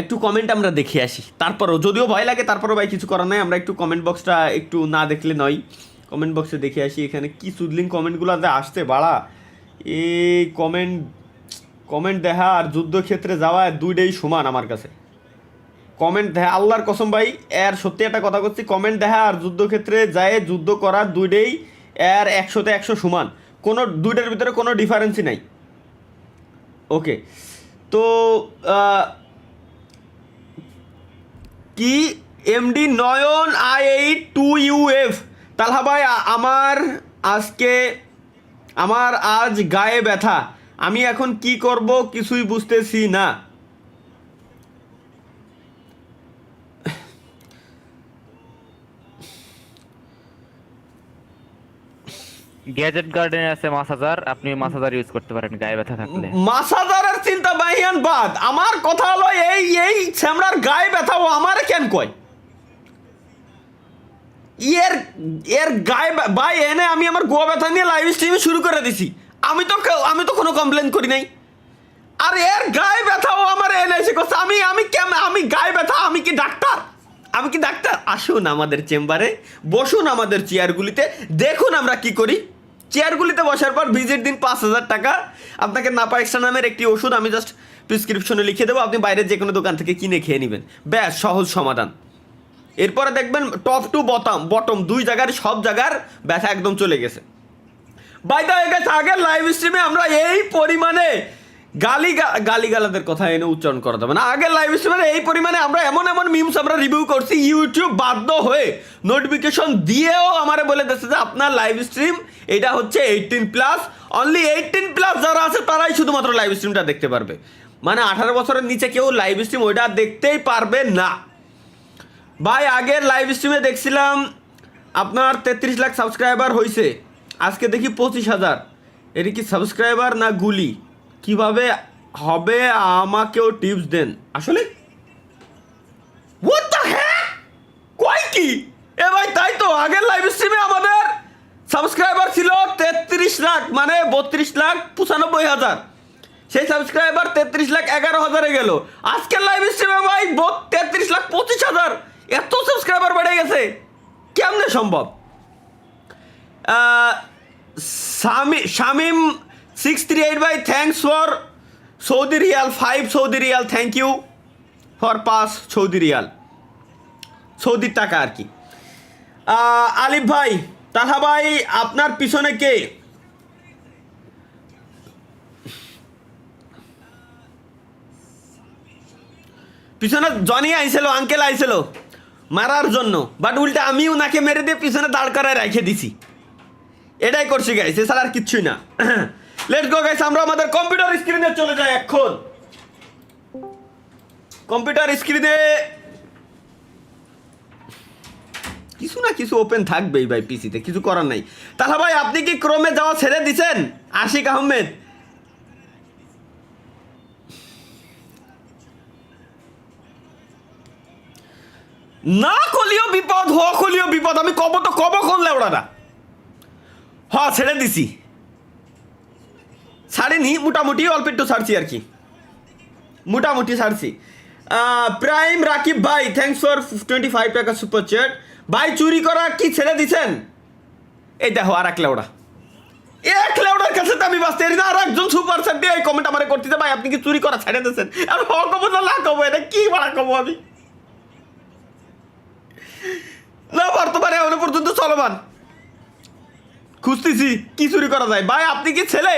একটু কমেন্ট আমরা দেখে আসি, তারপরও যদিও ভয় লাগে, তারপরও ভাই কিছু করার নাই, আমরা একটু কমেন্ট বক্সটা একটু না দেখলে নয়। কমেন্ট বক্সে দেখে আসি এখানে কি সুদলিং কমেন্টগুলো আসছে বাড়া। এই কমেন্ট দেখা আর যুদ্ধক্ষেত্রে যাওয়া দুইটাই সমান আমার কাছে। কমেন্ট দেখা আল্লাহর কসম ভাই, এর সত্যি একটা কথা করছি, কমেন্ট দেখা আর যুদ্ধক্ষেত্রে যায় যুদ্ধ করার দুইটাই এর 100তে 100 সমান, কোনো দুইটার ভিতরে কোনো ডিফারেন্সই নাই। ওকে, তো কি এমডি নয়ন I82UF তালহা ভাই, আমার আজ গায়ে ব্যথা, আমি এখন কি করব কিছুই বুঝতেছি না। গ্যাজেট গার্ডেন আছে মাসাজার, আপনি মাসাজার ইউজ করতে পারেন গায়ে ব্যথা থাকলে। মাসাদারের চিন্তা বাইয়ান বাদ, আমার কথা হলো এই শ্যামরার গায়ে ব্যথা ও আমারে কেন কয়? এর এর গায়ে ভাই এনে আমি আমার গোয়া ব্যথা নিয়ে লাইভ স্ট্রিমে শুরু করে দিছি, আমি তো কোনো কমপ্লেন করি নাই। আর এর গায়ে ব্যথা ও আমার এনে এসে করছে, আমি গায়ে ব্যথা, আমি কি ডাক্তার? আসুন আমাদের চেম্বারে, বসুন আমাদের চেয়ারগুলিতে, দেখুন আমরা কি করি। চেয়ারগুলিতে বসার পর ভিজিট দিন 5,000 টাকা, আপনাকে নাপা এক্সট্রা নামের একটি ওষুধ আমি জাস্ট প্রেসক্রিপশনে লিখে দেবো, আপনি বাইরের যে কোনো দোকান থেকে কিনে খেয়ে নেবেন, ব্যাস সহজ সমাধান। এরপরে দেখবেন টপ টু বটম দুই জায়গার সব জায়গার ব্যথা একদম চলে গেছে। বাইদা হয়ে গেছে, আগের লাইভ স্ট্রিমে আমরা এই পরিমাণে গালিগালাদের কথা এনে উচ্চারণ করা যাবে না। আগের লাইভ স্ট্রিমে এই পরিমাণে আমরা এমন মিমস আমরা রিভিউ করছি, ইউটিউব বাধ্য হয়ে নোটিফিকেশন দিয়েও আমারে বলে দিচ্ছে যে আপনার লাইভ স্ট্রিম এটা হচ্ছে 18+, অনলি 18+ যারা আছে তারাই শুধুমাত্র লাইভ স্ট্রিমটা দেখতে পারবে, মানে 18 বছরের নিচে কেউ লাইভ স্ট্রিম ওইটা দেখতেই পারবে না। ভাই আগের লাইভ স্ট্রিমে দেখছিলাম আপনার 33 লাখ সাবস্ক্রাইবার হয়েছে, আজকে দেখি 25,000। এর কি সাবস্ক্রাইবার না গুলি? কিভাবে হবে আমাকেও টিপস দেন। আসলে হোয়াট দ্য হেক, কয় কি এ ভাই? তাই তো আগের লাইভ স্ট্রিমে আমাদের সাবস্ক্রাইবার ছিল 33 লাখ, মানে 32,95,000। সেই সাবস্ক্রাইবার 33,11,000-এ গেল। আজকের লাইভ স্ট্রিমে ভাই 33,25,000, এত সাবস্ক্রাইবার বেড়ে গেছে, কেমনে সম্ভব? শামিম 638 ভাই, thanks for Saudi riyal 5 Saudi riyal, thank you for pass Saudi riyal, সৌদির টাকা আর কি। আলিফ ভাই, তাহা ভাই আপনার পিছনে কে? পিছনে জনি আইছিল, আঙ্কেল আইছিল মারার জন্য, বাট উল্টা আমি ওনাকে মেরে দিয়ে পিছনে দাঁড় করায় রেখে দিছি, এটাই করছি গাইস, এছাড়া আর কিচ্ছুই না। লেটস গো গাইস, আমরা আমাদের কম্পিউটার স্ক্রিনে চলে যাই এখন। কম্পিউটার স্ক্রিনে কিছু না কিছু ওপেন থাকবেই ভাই, পিসিতে কিছু করার নাই। তাহলে ভাই আপনি কি ক্রোমে যাওয়া ছেড়ে দিছেন? আশিক আহমেদ, না কলিও বিপদ হ কলিও বিপদ, আমি কব করলে ওরা হ্যাঁ ছেড়ে দিছি, ছাড়িনি, মোটামুটি অল্প একটু ছাড়ছি আর কি, মোটামুটি ছাড়ছি। প্রাইম রাকিব ভাই, থ্যাংকস ফর 25 টাকা সুপার চ্যাট। ভাই চুরি করা কি ছেড়ে দিছেন? এই দেখো আর এক লেউড়ার কাছে তো আমি বাঁচতে পারি না, আর একজন সুপার চ্যাট দিয়ে এই কমেন্ট আমার করতেছে, ভাই আপনি কি চুরি করা ছেড়ে দিয়েছেন? আর হ কব না লা কব, এটা কি বাড়া কব আমি? না বর্তমানে এখনো পর্যন্ত চলমান খুঁজতেছি কি চুরি করা যায়। ভাই আপনি কি ছেলে?